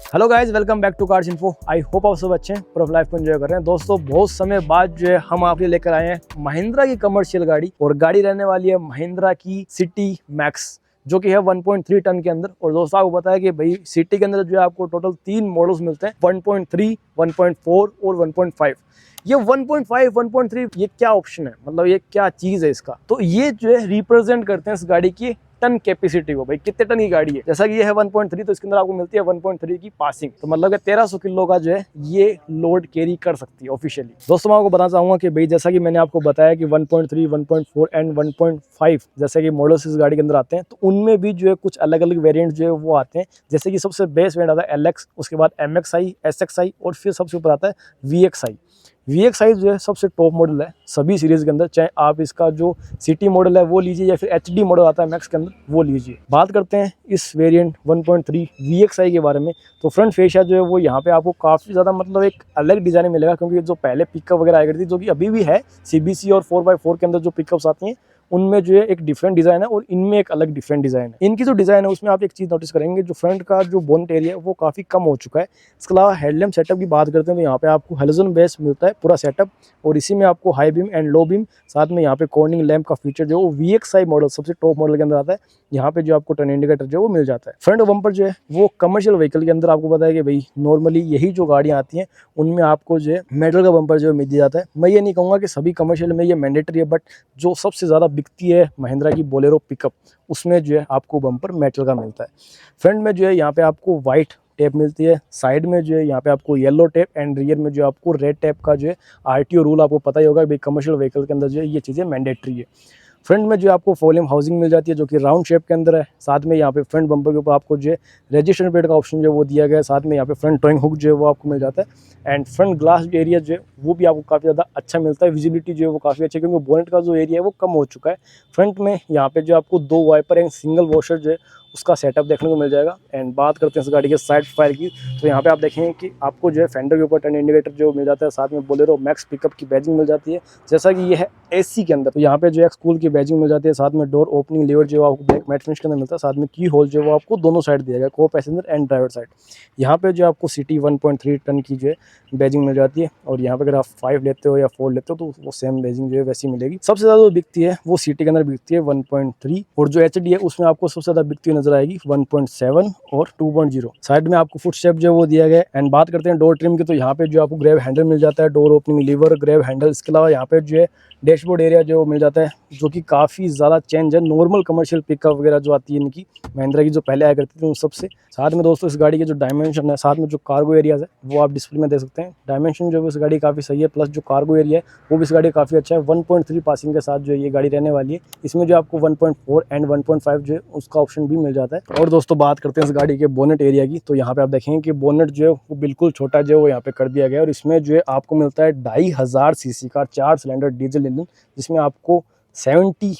Hello guys, welcome back to cars info. I hope आप सब अच्छे हैं, प्रूफ लाइफ को एंजॉय कर रहे हैं। दोस्तों बहुत समय बाद जो है हम आपके लिए लेकर आए हैं महिंद्रा की कमर्शियल गाड़ी, और गाड़ी रहने वाली है महिंद्रा की सिटी मैक्स, जो कि है 1.3 टन के अंदर। और दोस्तों आपको पता है कि भाई सिटी के अंदर जो है आपको टोटल 3 मॉडल्स मिलते हैं, 1.3, 1.4 और 1.5। ये 1.5, 1.3 ये क्या ऑप्शन है, मतलब ये क्या चीज है इसका, तो ये जो है रिप्रेजेंट करते हैं इस गाड़ी की टन कैपेसिटी को। भाई कितने टन की गाड़ी है, जैसा कि ये है 1.3, तो इसके अंदर आपको मिलती है 1.3 की पासिंग, तो मतलब कि 1300 किलो का जो है ये लोड कैरी कर सकती है ऑफिशियली। दोस्तों मैं आपको बताना चाहूंगा कि भाई जैसा कि मैंने आपको बताया कि 1.3, 1.4 एंड 1.5 जैसे कि मॉडल्स इस गाड़ी के अंदर आते हैं, तो उनमें भी जो है कुछ अलग अलग वेरिएंट जो है वो आते हैं। जैसे कि सबसे बेस्ट वेरिएंट आता है LX, उसके बाद MXI, SXI और फिर सबसे ऊपर आता है VXI। VXI जो है सबसे टॉप मॉडल है सभी सीरीज के अंदर, चाहे आप इसका जो सिटी मॉडल है वो लीजिए या फिर HD मॉडल आता है मैक्स के अंदर वो लीजिए। बात करते हैं इस वेरिएंट 1.3 VXI के बारे में, तो फ्रंट फेशिया जो है वो यहाँ पे आपको काफ़ी ज़्यादा मतलब एक अलग डिज़ाइन मिलेगा, क्योंकि जो पहले पिकअप वगैरह आई करती थी, जो कि अभी भी है CBC और 4x4 के अंदर जो पिकअप्स आती हैं उनमें जो है एक डिफरेंट डिज़ाइन है और इनमें एक अलग डिफरेंट डिज़ाइन है। इनकी जो डिज़ाइन है उसमें आप एक चीज़ नोटिस करेंगे, जो फ्रंट का जो बोनट एरिया है वो काफ़ी कम हो चुका है। इसके अलावा हेडलैम्प सेटअप की बात करते हैं तो यहाँ पे आपको हेलोजन बेस मिलता है पूरा सेटअप, और इसी में आपको high beam and low beam, साथ में यहाँ पे कॉर्निंग लैंप का फीचर जो VXI मॉडल सबसे टॉप मॉडल के अंदर आता है। यहाँ पे जो आपको टर्न इंडिकेटर जो वो मिल जाता है। फ्रंट बम्पर जो है वो कमर्शियल व्हीकल के अंदर आपको पता है कि भाई नॉर्मली यही जो गाड़ियाँ आती हैं उनमें आपको जो है मेटल का बम्पर जो है मिल जाता है। मैं ये नहीं कहूँगा कि सभी कमर्शियल में ये मैंडेटरी है, बट जो सबसे ज़्यादा बिकती है महिंद्रा की बोलेरो पिकअप उसमें जो है आपको बम्पर मेटल का मिलता है। फ्रंट में जो है यहाँ पे आपको वाइट टेप मिलती है, साइड में जो है यहाँ पे आपको येलो टेप, एंड रियर में जो आपको रेड टेप का जो है RTO रूल आपको पता ही होगा भाई कमर्शियल व्हीकल के अंदर जो है ये चीज़ें मैंडेटरी है। फ्रंट में जो आपको वॉल्यूम हाउसिंग मिल जाती है जो कि राउंड शेप के अंदर है। साथ में यहाँ पे फ्रंट बम्पर के ऊपर आपको जो है रजिस्ट्रेशन प्लेट का ऑप्शन जो है वो दिया गया है। साथ में यहाँ पे फ्रंट टोइंग हुक जो है वो आपको मिल जाता है, एंड फ्रंट ग्लास जो एरिया जो है वो भी आपको काफ़ी ज़्यादा अच्छा मिलता है। विजिबिलिटी जो है वो काफ़ी अच्छी है, क्योंकि बोनेट का जो एरिया है वो कम हो चुका है। फ्रंट में यहाँ पे जो आपको 2 वाइपर एंड सिंगल वॉशर जो है उसका सेटअप देखने को मिल जाएगा। एंड बात करते हैं इस गाड़ी के साइड फायर की, तो यहाँ पे आप देखेंगे कि आपको जो है फेंडर के ऊपर टर्न इंडिकेटर जो मिल जाता है, साथ में बोलेरो मैक्स पिकअप की बैजिंग मिल जाती है। जैसा कि ये है AC के अंदर, तो यहाँ पे जो है स्कूल की बैजिंग मिल जाती है। साथ में डोर ओपनिंग लीवर जो आपको ब्लैक मैट फिनिश के अंदर मिलता है, साथ में की होल जो वो आपको दोनों साइड दिया गया, को पैसेंजर एंड ड्राइवर साइड। यहाँ पे जो आपको सिटी 1.3 टन की जो है बैजिंग मिल जाती है, और यहाँ पे अगर आप 5 लेते हो या 4 लेते हो तो वो सेम बैजिंग जो है वैसी मिलेगी। सबसे ज़्यादा जो बिकती है वो सिटी के अंदर बिकती है 1.3, और जो HD है उसमें आपको सबसे ज़्यादा बिकती हुई नजर आएगी 1.7 और 2.0। साइड में आपको फुट स्टेप जो वो दिया गया है। एंड बात करते हैं डोर ट्रिम की, तो यहाँ पे जो आपको ग्रैब हैंडल मिल जाता है, door opening lever, grab handle. इसके अलावा यहाँ पे जो है डैशबोर्ड एरिया जो मिल जाता है, जो कि काफ़ी ज़्यादा चेंज है नॉर्मल कमर्शियल पिकअप वगैरह जो आती है इनकी महिंद्रा की जो पहले आया करती थी उन सबसे। साथ में दोस्तों इस गाड़ी के जो डायमेंशन है, साथ में जो कार्गो एरियाज है वो आप डिस्प्ले में देख सकते हैं। डायमेंशन जो है इस गाड़ी काफ़ी सही है, प्लस जो कार्गो एरिया है वो भी इस गाड़ी काफ़ी अच्छा है। 1.3 पासिंग के साथ जो ये गाड़ी रहने वाली है, इसमें जो आपको 1.4 एंड 1.5 जो है उसका ऑप्शन भी मिल जाता है। और दोस्तों बात करते हैं इस गाड़ी के बोनेट एरिया की, तो यहाँ पे आप देखेंगे कि बोनेट जो है वो बिल्कुल छोटा जो है वो यहाँ पे कर दिया गया है, और इसमें जो है आपको मिलता है 2500 सीसी का 4 सिलेंडर डीजल इंजन, जिसमें आपको 70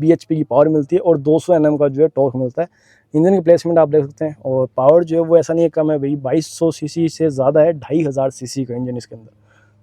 bhp की पावर मिलती है और 200 Nm का जो है टॉर्क मिलता है। इंजन की प्लेसमेंट आप देख सकते हैं, और पावर जो है वो ऐसा नहीं है कम है भाई, 2200 सीसी से ज़्यादा है, 2500 सीसी का इंजन इसके अंदर।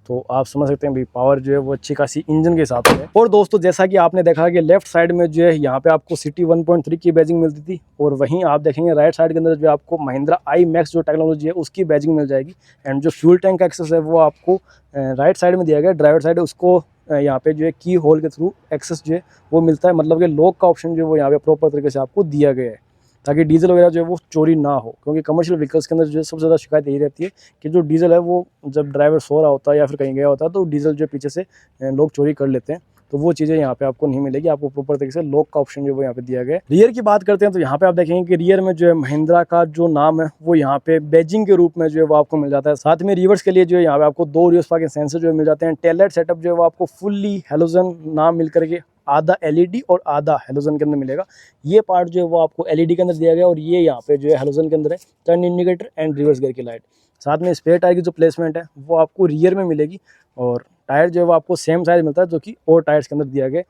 तो आप समझ सकते हैं भाई पावर जो है वो अच्छी खासी इंजन के हिसाब से है। और दोस्तों जैसा कि आपने देखा कि लेफ्ट साइड में जो है यहाँ पे आपको सिटी 1.3 की बैजिंग मिलती थी, और वहीं आप देखेंगे राइट साइड के अंदर जो आपको महिंद्रा i-मैक्स जो टेक्नोलॉजी है उसकी बैजिंग मिल जाएगी। एंड जो फ्यूल टैंक का एक्सेस है वो आपको राइट साइड में दिया गया, ड्राइवर साइड उसको यहाँ पे जो है की होल के थ्रू एक्सेस जो है वो मिलता है, मतलब कि लॉक का ऑप्शन जो है वो यहाँ पे प्रॉपर तरीके से आपको दिया गया है, ताकि डीजल वगैरह जो है वो चोरी ना हो। क्योंकि कमर्शियल व्हीकल्स के अंदर जो है सबसे ज़्यादा शिकायत यही रहती है कि जो डीजल है वो जब ड्राइवर सो रहा होता है या फिर कहीं गया होता है तो डीजल जो पीछे से लोग चोरी कर लेते हैं, तो वो चीज़ें यहाँ पे आपको नहीं मिलेगी। आपको प्रॉपर तरीके से लॉक का ऑप्शन जो वो यहाँ पे दिया गया है। रियर की बात करते हैं तो यहाँ पे आप देखेंगे कि रियर में जो है महिंद्रा का जो नाम है वो यहाँ पे बैजिंग के रूप में जो है वो आपको मिल जाता है। साथ में रिवर्स के लिए जो है यहाँ पे आपको 2 रिवर्स पार्किंग सेंसर जो मिल जाते हैं। टेल लाइट सेटअप जो है वो आपको फुल्ली हेलोजन नाम मिल करके आधा LED और आधा हेलोजन के अंदर मिलेगा। ये पार्ट जो है वो आपको LED के अंदर दिया गया, और ये यहाँ पे जो है हेलोजन के अंदर है। Turn indicator and reverse gear की लाइट, साथ में स्पेयर टायर की जो प्लेसमेंट है वो आपको रियर में मिलेगी, और टायर जो है वो आपको सेम साइज मिलता है जो कि और टायर्स के अंदर दिया गया।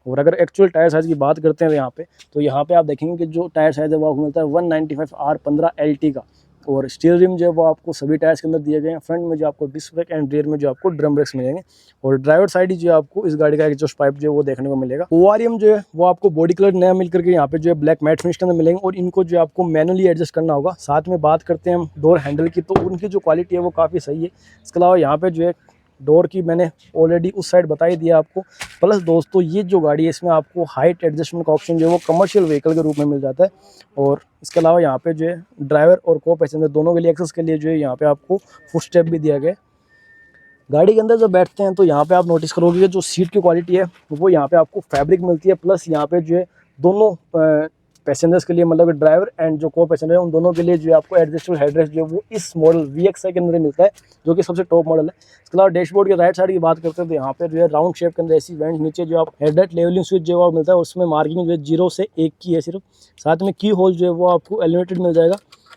और अगर एक्चुअल टायर साइज़ की बात करते हैं यहाँ पे, तो यहाँ पे आप देखेंगे कि जो टायर साइज़ है वो आपको मिलता है 195 R15 LT का, और स्टील रिम जो है वो आपको सभी टायर्स के अंदर दिए गए हैं। फ्रंट में जो आपको डिस्क ब्रेक एंड रियर में जो आपको ड्रम ब्रेक्स मिलेंगे। और ड्राइवर साइड ही जो आपको इस गाड़ी का एग्जॉस्ट पाइप जो है वो देखने को मिलेगा। ओआरएम जो है वो आपको बॉडी कलर नया मिल करके यहाँ पे जो है ब्लैक मैट फिनिश के अंदर मिलेंगे और इनको जो आपको मैनुअली एडजस्ट करना होगा। साथ में बात करते हैं हम डोर हैंडल की, तो उनकी जो क्वालिटी है वो काफ़ी सही है। इसके अलावा यहाँ पे जो है डोर की मैंने ऑलरेडी उस साइड बता ही दिया आपको। प्लस दोस्तों ये जो गाड़ी है इसमें आपको हाइट एडजस्टमेंट का ऑप्शन जो है वो कमर्शियल व्हीकल के रूप में मिल जाता है। और इसके अलावा यहाँ पे जो है ड्राइवर और को पैसेंजर दोनों के लिए एक्सेस के लिए जो है यहाँ पे आपको फुट स्टेप भी दिया गया है। गाड़ी के अंदर जब बैठते हैं तो यहाँ पे आप नोटिस करोगे जो सीट की क्वालिटी है वो यहाँ पे आपको फैब्रिक मिलती है। प्लस यहाँ पे जो है दोनों पैसेंजर्स के लिए, मतलब ड्राइवर एंड जो को पैसेंजर है उन दोनों के लिए जो है आपको एडजस्टेबल हेडरेस्ट जो है वो इस मॉडल VXI के अंदर मिलता है, जो कि सबसे टॉप मॉडल है। इसके अलावा डैशबोर्ड के राइट साइड की बात करते हैं तो यहाँ पे जो है राउंड शेप के अंदर एसी वेंट, नीचे जो आप हेडलाइट लेवलिंग स्विच जो है मिलता है, उसमें मार्किंग जो है 0 से 1 की है सिर्फ। साथ में की होल जो है वो आपको एलिवेटेड मिल जाएगा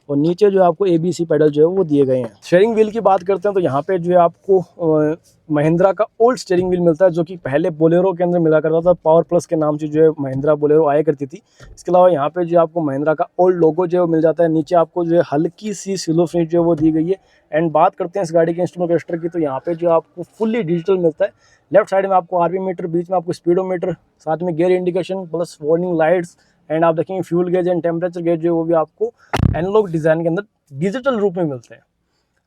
और नीचे जो आपको ABC पैडल जो है वो दिए गए हैं। स्टीयरिंग व्हील की बात करते हैं तो यहाँ पे जो है आपको महिंद्रा का ओल्ड स्टीयरिंग व्हील मिलता है, जो कि पहले बोलेरो के अंदर मिला करता था। पावर प्लस के नाम से जो है महिंद्रा बोलेरो आया करती थी। इसके अलावा यहाँ पे जो आपको महिंद्रा का ओल्ड लोगो जो है मिल जाता है। नीचे आपको जो है हल्की सी सिल्वर फिनिश जो है वो दी गई है। एंड बात करते हैं इस गाड़ी के इंस्ट्रूमेंट क्लस्टर की, तो यहाँ पे जो आपको फुल्ली डिजिटल मिलता है। लेफ्ट साइड में आपको RPM मीटर, बीच में आपको स्पीडोमीटर, साथ में gear indication plus warning lights and आप देखेंगे fuel gauge and temperature gauge जो है वो भी आपको एनालॉग डिज़ाइन के अंदर डिजिटल रूप में मिलते हैं।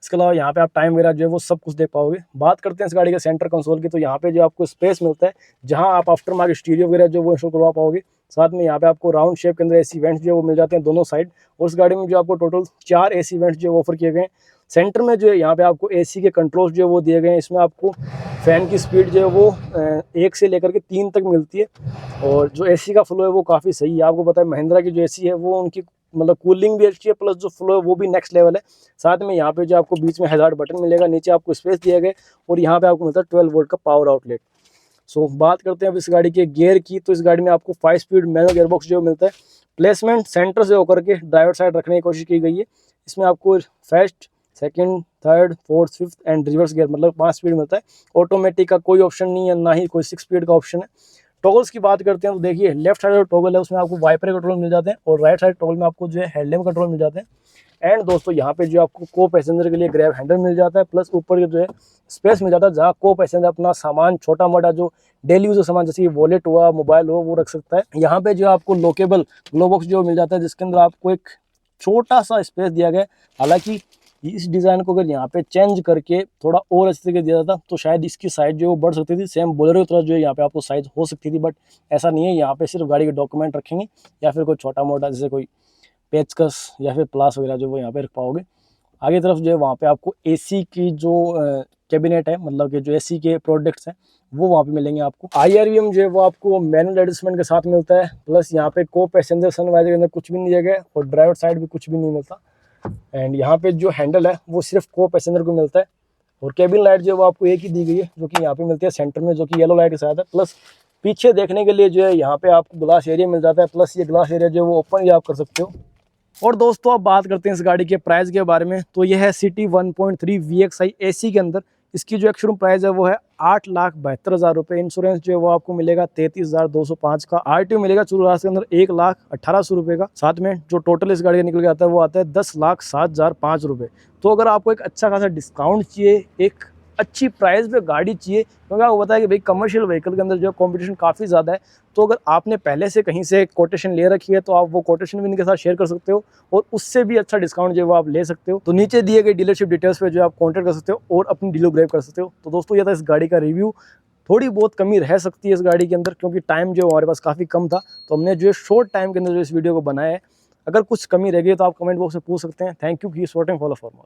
इसके अलावा यहाँ पे आप टाइम वगैरह जो है वो सब कुछ देख पाओगे। बात करते हैं इस गाड़ी के सेंटर कंसोल की, तो यहाँ पे जो आपको स्पेस मिलता है जहाँ आप आफ्टर मार्केट स्टीरियो वगैरह जो वो इंस्टॉल करवा पाओगे। साथ में यहाँ पे आपको राउंड शेप के अंदर AC वेंट्स जो है वो मिल जाते हैं दोनों साइड। और इस गाड़ी में जो आपको टोटल 4 AC वेंट्स जो ऑफर किए गए हैं। सेंटर में जो है यहाँ पे आपको AC के कंट्रोल्स जो है वो दिए गए हैं। इसमें आपको फ़ैन की स्पीड जो है वो 1 से लेकर के 3 तक मिलती है। और जो AC का फ्लो है वो काफ़ी सही है। आपको पता है महिंद्रा की जो AC है वो उनकी मतलब कूलिंग भी अच्छी है, प्लस जो फ्लो है वो भी नेक्स्ट लेवल है। साथ में यहाँ पे जो आपको बीच में हैजार्ड बटन मिलेगा, नीचे आपको स्पेस दिया गया और यहाँ पे आपको मिलता है 12 वोल्ट का पावर आउटलेट। सो बात करते हैं अब इस गाड़ी के गियर की, तो इस गाड़ी में आपको 5 स्पीड मैनुअल गियरबॉक्स जो मिलता है। प्लेसमेंट सेंटर से होकर के ड्राइवर साइड रखने की कोशिश की गई है। इसमें आपको first, second, third, fourth, fifth and reverse gear मतलब 5 स्पीड मिलता है। ऑटोमेटिक का कोई ऑप्शन नहीं है, ना ही कोई 6 स्पीड का ऑप्शन है। टॉगल्स की बात करते हैं तो देखिए लेफ्ट साइड जो टॉगल है उसमें आपको वाइपर कंट्रोल मिल जाते हैं और राइट साइड टॉगल में आपको जो है हेडलैम्प कंट्रोल मिल जाते हैं। एंड दोस्तों यहाँ पे जो आपको को पैसेंजर के लिए ग्रैब हैंडल मिल जाता है, प्लस ऊपर जो है स्पेस मिल जाता है जहाँ को पैसेंजर अपना सामान, छोटा मोटा जो डेली यूज सामान जैसे वॉलेट हुआ, मोबाइल हुआ, वो रख सकता है। यहाँ पे जो आपको लोकेबल ग्लो बॉक्स जो मिल जाता है, जिसके अंदर आपको एक छोटा सा स्पेस दिया गया है। हालांकि इस डिज़ाइन को अगर यहाँ पे चेंज करके थोड़ा और अच्छे तरीके दिया जाता तो शायद इसकी साइज जो है वो बढ़ सकती थी, सेम बोलेरो की तरह जो है यहाँ पे आपको साइज हो सकती थी। बट ऐसा नहीं है, यहाँ पे सिर्फ गाड़ी के डॉक्यूमेंट रखेंगे या फिर कोई छोटा मोटा जैसे कोई पेचकस या फिर प्लास वगैरह जो वो यहाँ पे रख पाओगे। आगे तरफ जो है वहाँ पे आपको AC की जो कैबिनेट है, मतलब कि जो AC के प्रोडक्ट्स हैं वो वहाँ पे मिलेंगे आपको। IRVM जो है वो आपको मैनुअल एडजस्टमेंट के साथ मिलता है। प्लस यहाँ पे को पैसेंजर सनवाइजर के अंदर कुछ भी नहीं दिया गया और ड्राइवर साइड भी कुछ भी नहीं मिलता। एंड यहाँ पे जो हैंडल है वो सिर्फ को पैसेंजर को मिलता है। और केबिन लाइट जो है वो आपको एक ही दी गई है, जो कि यहाँ पे मिलती है सेंटर में, जो कि येलो लाइट के साथ है। प्लस पीछे देखने के लिए जो है यहाँ पे आपको ग्लास एरिया मिल जाता है, प्लस ये ग्लास एरिया जो है वो ओपन भी आप कर सकते हो। और दोस्तों अब बात करते हैं इस गाड़ी के प्राइस के बारे में, तो यह है सिटी 1.3 VXI AC के अंदर। इसकी जो एक्शोरूम प्राइस है वो है 8,72,000 रुपये। इंश्योरेंस जो है वो आपको मिलेगा 33,205 का। RTO मिलेगा चुरास के अंदर 1,18,000 रुपये का। साथ में जो टोटल इस गाड़ी का निकल के आता है वो आता है 10,07,005 रुपये। तो अगर आपको एक अच्छा खासा डिस्काउंट चाहिए, एक अच्छी प्राइस पे गाड़ी चाहिए, क्योंकि आपको पता है कि भाई कमर्शियल व्हीकल के अंदर जो कंपटीशन काफ़ी ज़्यादा है, तो अगर आपने पहले से कहीं से कोटेशन ले रखी है तो आप वो कोटेशन भी इनके साथ शेयर कर सकते हो और उससे भी अच्छा डिस्काउंट जो है वो आप ले सकते हो। तो नीचे दिए गए डीलरशिप डिटेल्स पे जो आप कॉन्टैक्ट कर सकते हो और अपनी डील ग्रैब कर सकते हो। तो दोस्तों ये था इस गाड़ी का रिव्यू। थोड़ी बहुत कमी रह सकती है इस गाड़ी के अंदर, क्योंकि टाइम जो हमारे पास काफ़ी कम था, तो हमने जो है शॉर्ट टाइम के अंदर जो इस वीडियो को बनाया है। अगर कुछ कमी रह गई तो आप कमेंट बॉक्स में पूछ सकते हैं। Thank you, keep supporting, follow for more.